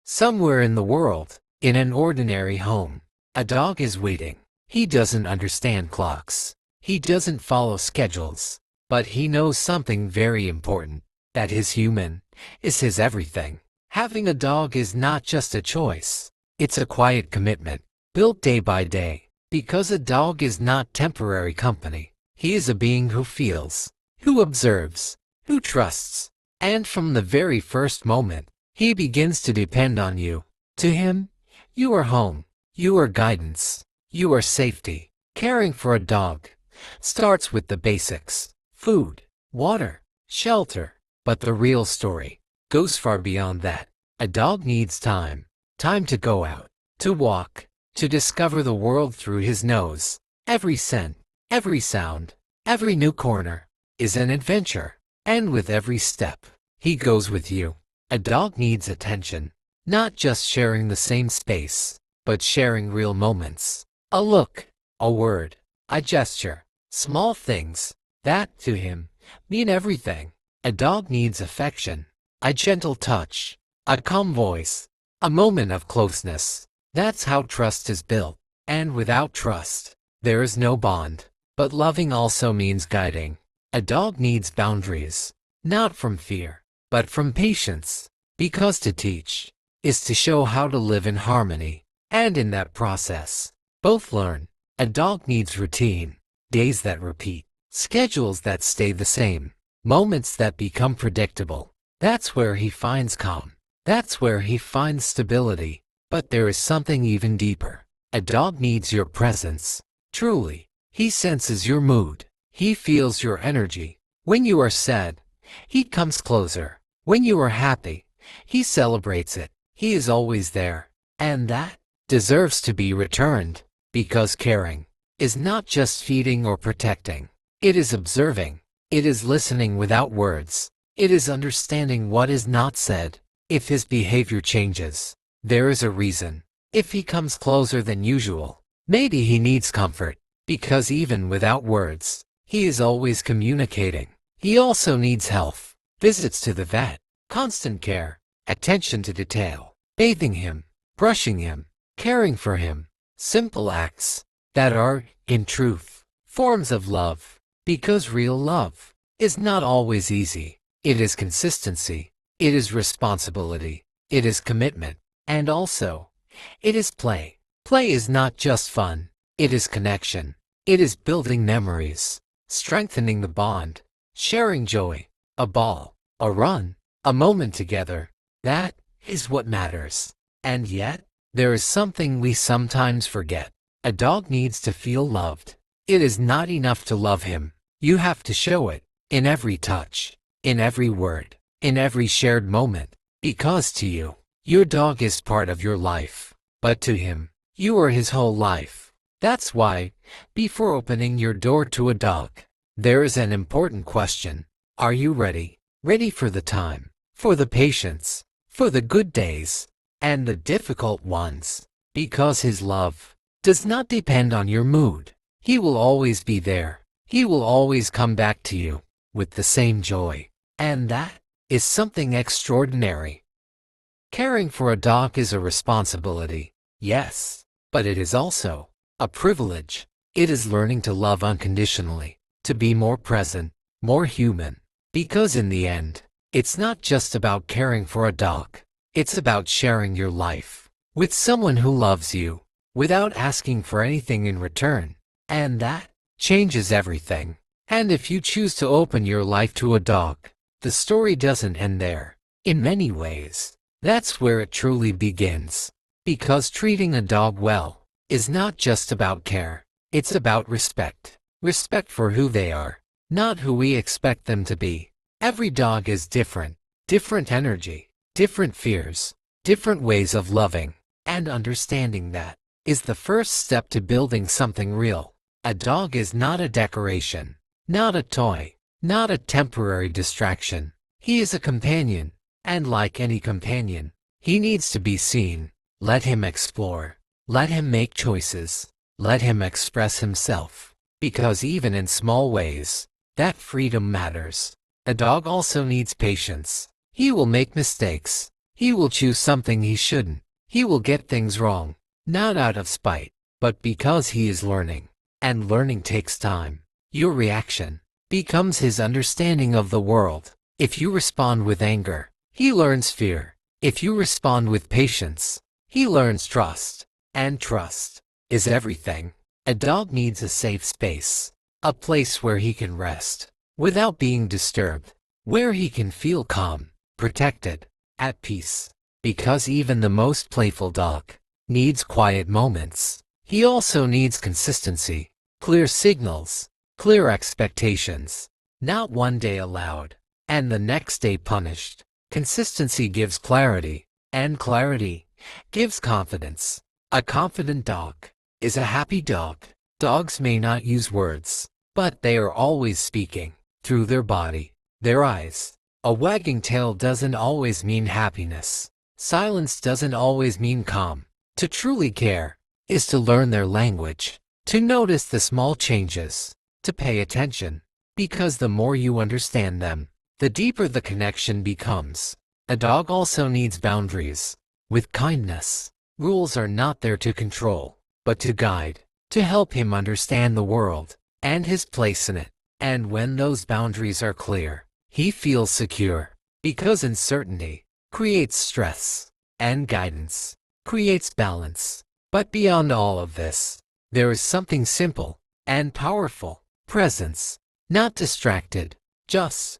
Somewhere in the world, in an ordinary home, a dog is waiting. He doesn't understand clocks. He doesn't follow schedules. But he knows something very important, that his human is his everything. Having a dog is not just a choice. It's a quiet commitment, built day by day. Because a dog is not temporary company. He is a being who feels, who observes, who trusts. And from the very first moment, he begins to depend on you. To him, you are home, you are guidance, you are safety. Caring for a dog starts with the basics: food, water, shelter. But the real story goes far beyond that. A dog needs time. Time to go out, to walk, to discover the world through his nose. Every scent, every sound, every new corner is an adventure. And with every step, he goes with you. A dog needs attention, not just sharing the same space, but sharing real moments. A look, a word, a gesture, small things that, to him, mean everything. A dog needs affection, a gentle touch, a calm voice, a moment of closeness. That's how trust is built. And without trust, there is no bond. But loving also means guiding. A dog needs boundaries, not from fear, but from patience. Because to teach is to show how to live in harmony. And in that process, both learn. A dog needs routine, days that repeat, schedules that stay the same, moments that become predictable. That's where he finds calm. That's where he finds stability. But there is something even deeper. A dog needs your presence. Truly, he senses your mood. He feels your energy. When you are sad, he comes closer. When you are happy, he celebrates it. He is always there. And that deserves to be returned. Because caring is not just feeding or protecting. It is observing. It is listening without words. It is understanding what is not said. If his behavior changes, there is a reason. If he comes closer than usual, maybe he needs comfort. Because even without words, he is always communicating. He also needs health, visits to the vet, constant care, attention to detail, bathing him, brushing him, caring for him. Simple acts that are, in truth, forms of love. Because real love is not always easy. It is consistency. It is responsibility. It is commitment. And also, it is play. Play is not just fun. It is connection. It is building memories, strengthening the bond, sharing joy, a ball, a run, a moment together. That is what matters. And yet, there is something we sometimes forget. A dog needs to feel loved. It is not enough to love him. You have to show it in every touch, in every word, in every shared moment. Because to you, your dog is part of your life. But to him, you are his whole life. That's why, before opening your door to a dog, there is an important question. Are you ready? Ready for the time, for the patience, for the good days, and the difficult ones? Because his love does not depend on your mood. He will always be there. He will always come back to you with the same joy. And that is something extraordinary. Caring for a dog is a responsibility, yes, but it is also a privilege. It is learning to love unconditionally, to be more present, more human. Because in the end, it's not just about caring for a dog. It's about sharing your life with someone who loves you without asking for anything in return. And that changes everything. And if you choose to open your life to a dog, the story doesn't end there. In many ways, that's where it truly begins. Because treating a dog well is not just about care. It's about respect. Respect for who they are, not who we expect them to be. Every dog is different. Different energy, different fears, different ways of loving. And understanding that is the first step to building something real. A dog is not a decoration, not a toy, not a temporary distraction. He is a companion. And like any companion, he needs to be seen. Let him explore. Let him make choices. Let him express himself. Because even in small ways, that freedom matters. A dog also needs patience. He will make mistakes. He will choose something he shouldn't. He will get things wrong, not out of spite, but because he is learning. And learning takes time. Your reaction becomes his understanding of the world. If you respond with anger, he learns fear. If you respond with patience, he learns trust. And trust is everything. A dog needs a safe space, a place where he can rest without being disturbed, where he can feel calm, protected, at peace. Because even the most playful dog needs quiet moments. He also needs consistency, clear signals, clear expectations. Not one day allowed, and the next day punished. Consistency gives clarity, and clarity gives confidence. A confident dog is a happy dog. Dogs may not use words, but they are always speaking through their body, their eyes. A wagging tail doesn't always mean happiness. Silence doesn't always mean calm. To truly care is to learn their language, to notice the small changes, to pay attention, because the more you understand them, the deeper the connection becomes. A dog also needs boundaries, with kindness. Rules are not there to control, but to guide, to help him understand the world and his place in it. And when those boundaries are clear, he feels secure, because uncertainty creates stress, and guidance creates balance. But beyond all of this, there is something simple and powerful: presence. Not distracted, just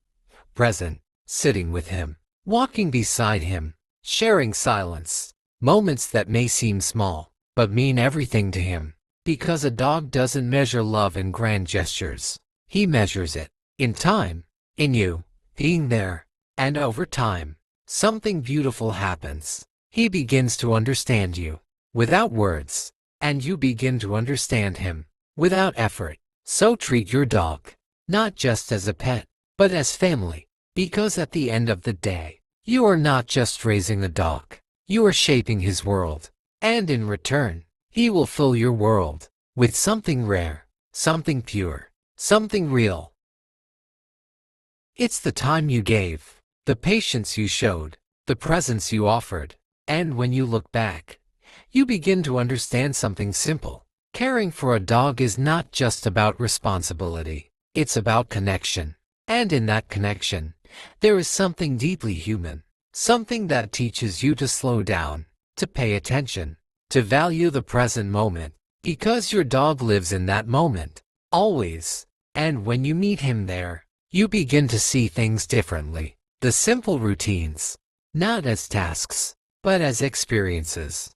present, sitting with him, walking beside him, sharing silence. Moments that may seem small, but mean everything to him. Because a dog doesn't measure love in grand gestures. He measures it in time, in you, being there. And over time, something beautiful happens. He begins to understand you without words, and you begin to understand him without effort. So treat your dog, not just as a pet, but as family. Because at the end of the day, you are not just raising a dog. You are shaping his world, and in return, he will fill your world with something rare, something pure, something real. It's the time you gave, the patience you showed, the presence you offered, and when you look back, you begin to understand something simple. Caring for a dog is not just about responsibility, it's about connection. And in that connection, there is something deeply human. Something that teaches you to slow down, to pay attention, to value the present moment, because your dog lives in that moment, always. And when you meet him there, you begin to see things differently. The simple routines, not as tasks, but as experiences.